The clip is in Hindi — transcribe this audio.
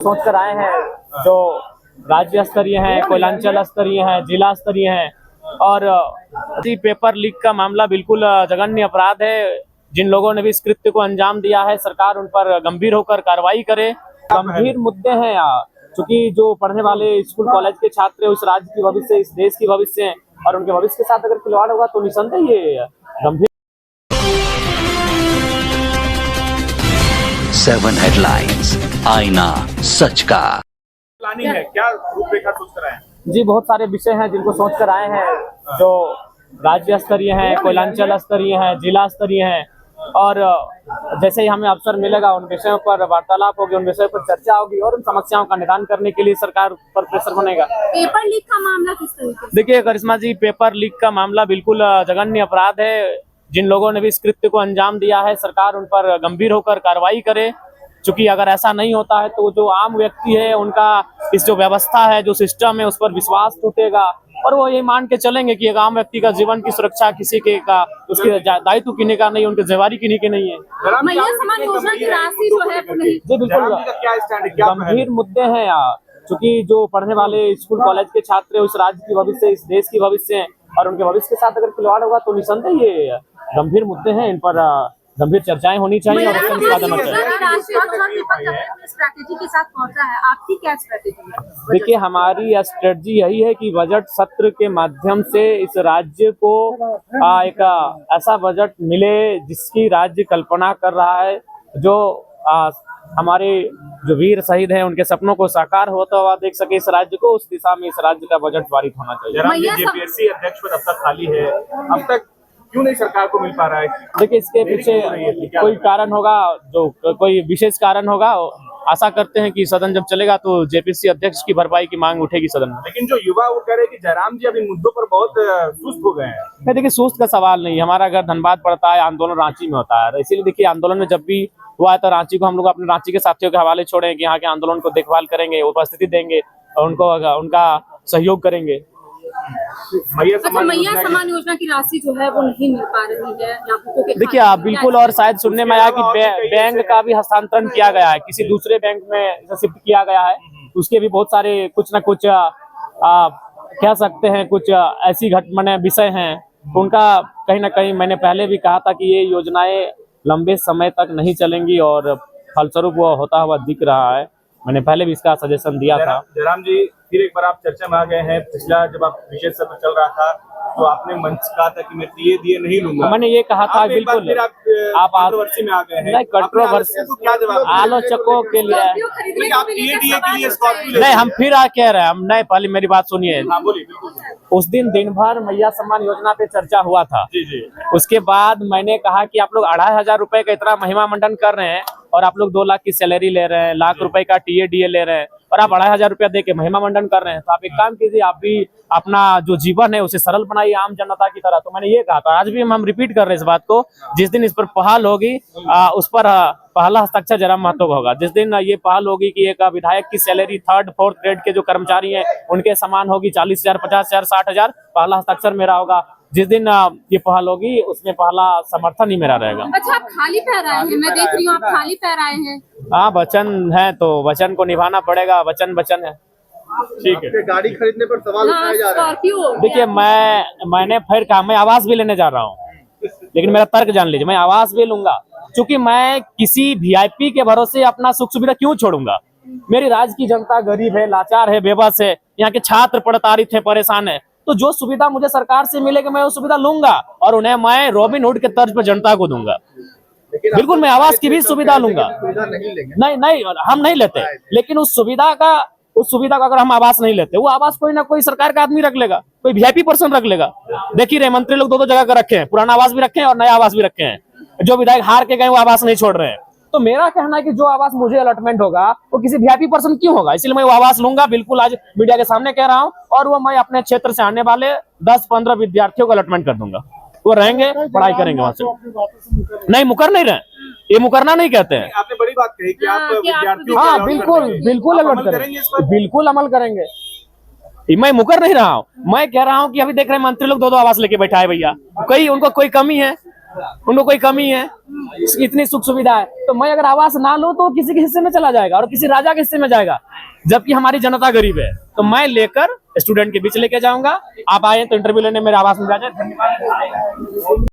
सोच कर आए हैं जो राज्य स्तरीय है, कोयलांचल स्तरीय है, जिला स्तरीय है। और पेपर लीक का मामला बिल्कुल जघन्य अपराध है। जिन लोगों ने भी इस कृत्य को अंजाम दिया है, सरकार उन पर गंभीर होकर कार्रवाई करे। गंभीर मुद्दे हैं यार, क्योंकि जो पढ़ने वाले स्कूल कॉलेज के छात्र उस राज्य की भविष्य, इस देश की भविष्य है, और उनके भविष्य के साथ अगर खिलवाड़ होगा तो निसंदेह ये गंभीर। 7 हेडलाइंस, आईना सच का। प्लानिंग है क्या, रूपरेखा सोच कर आए हैं? जी, बहुत सारे विषय हैं जिनको सोच कर आए हैं जो राज्य स्तरीय है, कोयलांचल स्तरीय है, जिला स्तरीय है। और जैसे ही हमें अवसर मिलेगा उन विषयों पर वार्तालाप होगी, उन विषयों पर चर्चा होगी और उन समस्याओं का निदान करने के लिए सरकार पर प्रेशर बनेगा। पेपर लीक का मामला किस तरीके से? देखिए करिश्मा जी, पेपर लीक का मामला बिल्कुल जघन्य अपराध है। जिन लोगों ने भी इस कृत्य को अंजाम दिया है, सरकार उन पर गंभीर होकर कार्रवाई करे। क्योंकि अगर ऐसा नहीं होता है तो जो आम व्यक्ति है उनका इस जो व्यवस्था है, जो सिस्टम है, उस पर विश्वास टूटेगा और वो ये मान के चलेंगे कि एक आम व्यक्ति का जीवन की सुरक्षा किसी के का उसके दायित्व किन्हीं का नहीं, उनकी जिम्मेवारी किन्हीं की नहीं है। मैया समान योजना की राशि जो है वो नहीं। जी बिल्कुल, क्या स्टैंड है, क्या गंभीर मुद्दे हैं यार, क्योंकि जो पढ़ने वाले स्कूल कॉलेज के छात्र उस राज्य की भविष्य, इस देश की भविष्य है, और उनके भविष्य के साथ अगर खिलवाड़ होगा तो निसंदेह ये गंभीर मुद्दे हैं। इन पर गंभीर चर्चाएं होनी चाहिए और उसका निष्पादन होना चाहिए। स्ट्रैटेजी के साथ पहुंचा है, आपकी क्या स्ट्रैटेजी है? देखिए, हमारी स्ट्रेटजी यही है कि बजट सत्र के माध्यम से इस राज्य को एक ऐसा बजट मिले जिसकी राज्य कल्पना कर रहा है, जो हमारे जो वीर शहीद हैं उनके सपनों को साकार होता हुआ देख सके इस राज्य को। उस दिशा में इस राज्य का बजट पारित होना चाहिए। जेपीएससी अध्यक्ष पद अब तक खाली है, अब तक क्यों नहीं सरकार को मिल पा रहा है? देखिए, इसके पीछे कोई कारण होगा, जो कोई विशेष कारण होगा। आशा करते हैं कि सदन जब चलेगा तो जेपीएससी अध्यक्ष की भरपाई की मांग उठेगी सदन में। लेकिन जो युवा वो कह रहे हैं कि जयराम जी अब इन मुद्दों पर बहुत सुस्त हो गए हैं। देखिए, सुस्त का सवाल नहीं, हमारा घर धनबाद पड़ता है, आंदोलन रांची में होता है। इसीलिए देखिए, आंदोलन में जब भी हुआ है तो रांची को हम लोग अपने रांची के साथियों के हवाले छोड़े कि यहाँ के आंदोलन को देखभाल करेंगे, उपस्थिति देंगे और उनको उनका सहयोग करेंगे। मैया समान योजना की राशि जो है वो नहीं मिल पा रही है। देखिए, आप बिल्कुल, और शायद सुनने में आया कि बैंक का भी हस्तांतरण किया गया है, किसी दूसरे बैंक में शिफ्ट किया गया है। उसके भी बहुत सारे कुछ न कुछ कह सकते हैं, कुछ ऐसी घटनाएं विषय हैं उनका कहीं ना कहीं मैंने पहले भी कहा था कि ये योजनाएं लंबे समय तक नहीं चलेंगी और फलस्वरूप वो होता हुआ दिख रहा है। मैंने पहले भी इसका सजेशन दिया था। जयराम जी, फिर एक बार आप चर्चा में आ गए हैं। पिछला जब आप विशेष सत्र चल रहा था तो आपने मंच कहा था कि मैं दिए नहीं लूंगा। मैंने ये कहा था, बिल्कुल आप कंट्रोवर्सी में आ गए हैं। नहीं, कंट्रोवर्सी को क्या जवाब आलोचकों के लिए आप के लिए स्कॉर्पियो नहीं, हम फिर कह रहे हैं, हम नहीं, पहले मेरी बात सुनिए। हाँ बोलिए। उस दिन भर मैया सम्मान योजना पे चर्चा हुआ था। जी जी। उसके बाद मैंने कहा कि आप लोग 2500 रुपए का इतना महिमा मंडन कर रहे हैं और आप लोग 2 लाख की सैलरी ले रहे हैं, लाख रुपए का टीए ले रहे हैं और आप 2500 रुपया दे के महिमा मंडन कर रहे हैं। तो आप एक काम कीजिए, आप भी अपना जो जीवन है उसे सरल बनाइए आम जनता की तरह। तो मैंने ये कहा था, आज भी हम रिपीट कर रहे हैं इस बात को। जिस दिन इस पर पहल होगी उस पर पहला हस्ताक्षर जयराम महतो का होगा। जिस दिन ये पहल होगी कि एक विधायक की सैलरी 3rd 4th ग्रेड के जो कर्मचारी हैं उनके समान होगी 40,000, 50,000, 60,000, पहला हस्ताक्षर मेरा होगा। जिस दिन ये पहल होगी उसमें पहला समर्थन ही मेरा रहेगा। अच्छा, आप खाली पैर आए हैं, मैं देख रही हूँ आप खाली पैर आए हैं। हाँ, वचन है तो वचन को निभाना पड़ेगा, वचन है। ठीक है। गाड़ी खरीदने पर सवाल उठाए जा रहे हैं। देखिए, मैंने फिर कहा मैं आवास भी लेने जा रहा हूँ, लेकिन मेरा तर्क जान लीजिए, मैं आवास भी लूंगा क्योंकि मैं किसी वीआईपी के भरोसे अपना सुख सुविधा क्यों छोड़ूंगा। मेरी राज्य की जनता गरीब है, लाचार है, बेबस है, यहाँ के छात्र प्रताड़ित है, परेशान है। तो जो सुविधा मुझे सरकार से मिलेगी मैं वो सुविधा लूंगा और उन्हें मैं रॉबिन हुड के तर्ज पर जनता को दूंगा। बिल्कुल, मैं आवास की भी सुविधा लूंगा। नहीं, हम नहीं लेते, लेकिन उस सुविधा का अगर हम आवास नहीं लेते, वो आवास कोई ना कोई सरकार का आदमी रख लेगा, कोई वीआईपी पर्सन रख लेगा। देखिए रहे मंत्री लोग 2 जगह का रखे हैं, पुराना आवास भी रखे हैं और नया आवास भी रखे हैं। जो विधायक हार के गए वो आवास नहीं छोड़ रहे हैं। तो मेरा कहना है कि जो आवास मुझे अलॉटमेंट होगा वो किसी वीआईपी पर्सन क्यों होगा, इसलिए मैं वो आवास लूंगा। बिल्कुल, आज मीडिया के सामने कह रहा हूं और वो मैं अपने क्षेत्र से आने वाले 10-15 विद्यार्थियों को अलॉटमेंट कर दूंगा। वो रहेंगे, पढ़ाई करेंगे वहां से। नहीं, मुकर नहीं रहे, ये मुकरना नहीं कहते हैं। आपने बड़ी बात कही कि आप विद्यार्थियों हाँ, बिल्कुल अलॉट करेंगे, बिल्कुल अमल करेंगे। मैं मुकर नहीं रहा हूँ, मैं कह रहा हूँ कि अभी देख रहे हैं मंत्री लोग 2 आवास लेके बैठा है भैया। उनको कोई कमी है, उनको कोई कमी है, इतनी सुख सुविधा है, तो मैं अगर आवास ना लूं तो किसी के हिस्से में चला जाएगा और किसी राजा के हिस्से में जाएगा, जबकि हमारी जनता गरीब है। तो मैं लेकर स्टूडेंट के बीच लेके जाऊंगा। आप आए तो इंटरव्यू लेने मेरे आवास में आ जाए। धन्यवाद।